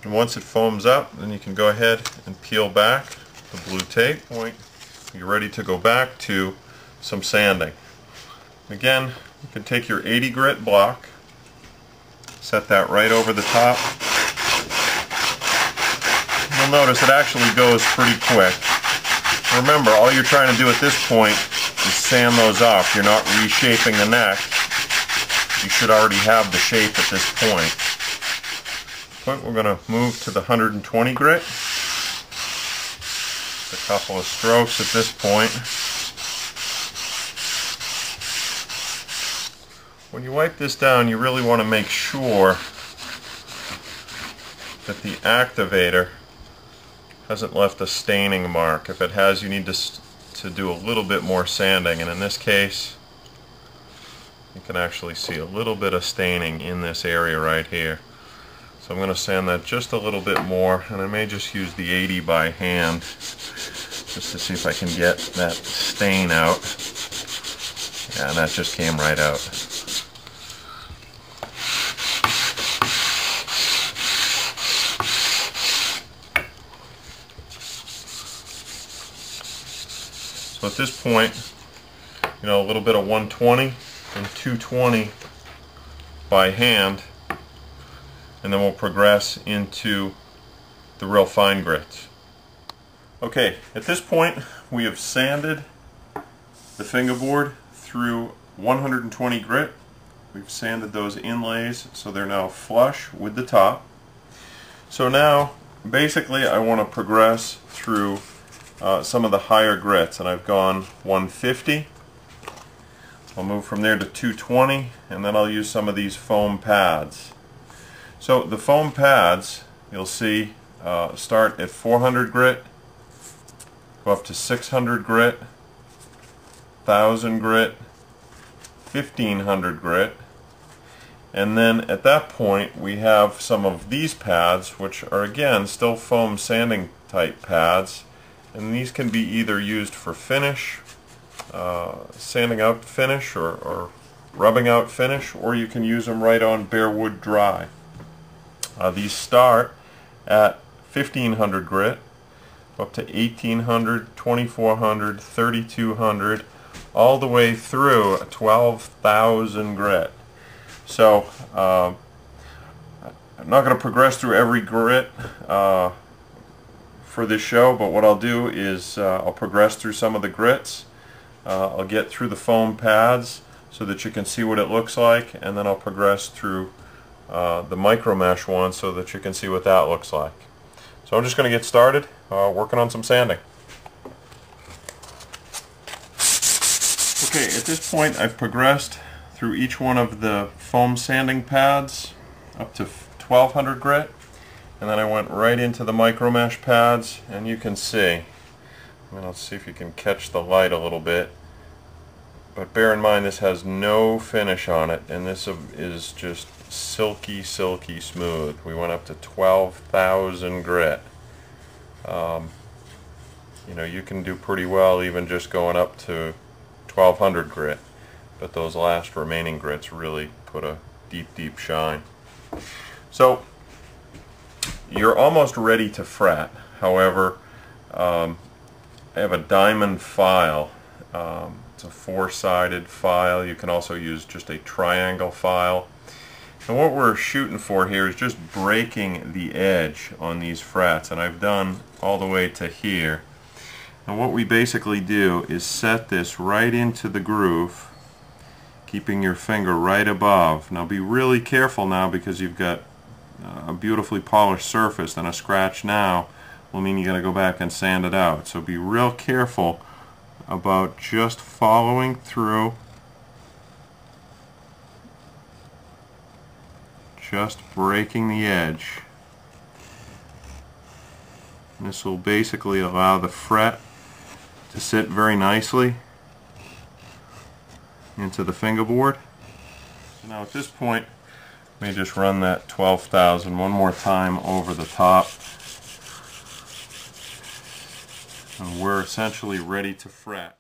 And once it foams up, then you can go ahead and peel back the blue tape. You're ready to go back to some sanding. Again, you can take your 80 grit block, set that right over the top. You'll notice it actually goes pretty quick. Remember, all you're trying to do at this point is sand those off. You're not reshaping the neck. You should already have the shape at this point. But we're going to move to the 120 grit. Just a couple of strokes at this point. When you wipe this down, you really want to make sure that the activator hasn't left a staining mark. If it has, you need to do a little bit more sanding, and in this case you can actually see a little bit of staining in this area right here. So I'm going to sand that just a little bit more, and I may just use the 80 by hand just to see if I can get that stain out. Yeah, and that just came right out. So at this point, a little bit of 120 and 220 by hand, and then we'll progress into the real fine grits. Okay, at this point we have sanded the fingerboard through 120 grit. We've sanded those inlays so they're now flush with the top. So now basically I want to progress through some of the higher grits, and I've gone 150. I'll move from there to 220, and then I'll use some of these foam pads. So the foam pads, you'll see, start at 400 grit, go up to 600 grit, 1000 grit, 1500 grit, and then at that point we have some of these pads, which are again still foam sanding type pads. And these can be either used for finish, sanding out finish, or rubbing out finish, or you can use them right on bare wood dry. These start at 1500 grit, up to 1800, 2400, 3200, all the way through 12,000 grit. So I'm not going to progress through every grit for this show, but what I'll do is I'll progress through some of the grits. I'll get through the foam pads so that you can see what it looks like, and then I'll progress through the micro mesh one so that you can see what that looks like. So I'm just going to get started working on some sanding. Okay, at this point I've progressed through each one of the foam sanding pads up to 1200 grit. And then I went right into the micro mesh pads, and you can see, let's see if you can catch the light a little bit, but bear in mind this has no finish on it, and this is just silky smooth. We went up to 12,000 grit. You can do pretty well even just going up to 1200 grit, but those last remaining grits really put a deep shine. So you're almost ready to fret. However, I have a diamond file. It's a four-sided file. You can also use just a triangle file. And what we're shooting for here is just breaking the edge on these frets, and I've done all the way to here. And what we basically do is set this right into the groove, keeping your finger right above. Now be really careful now, because you've got a beautifully polished surface, and a scratch now will mean you got to go back and sand it out. So be real careful about just following through, just breaking the edge. And this will basically allow the fret to sit very nicely into the fingerboard. So now at this point, let me just run that 12,000 one more time over the top, and we're essentially ready to fret.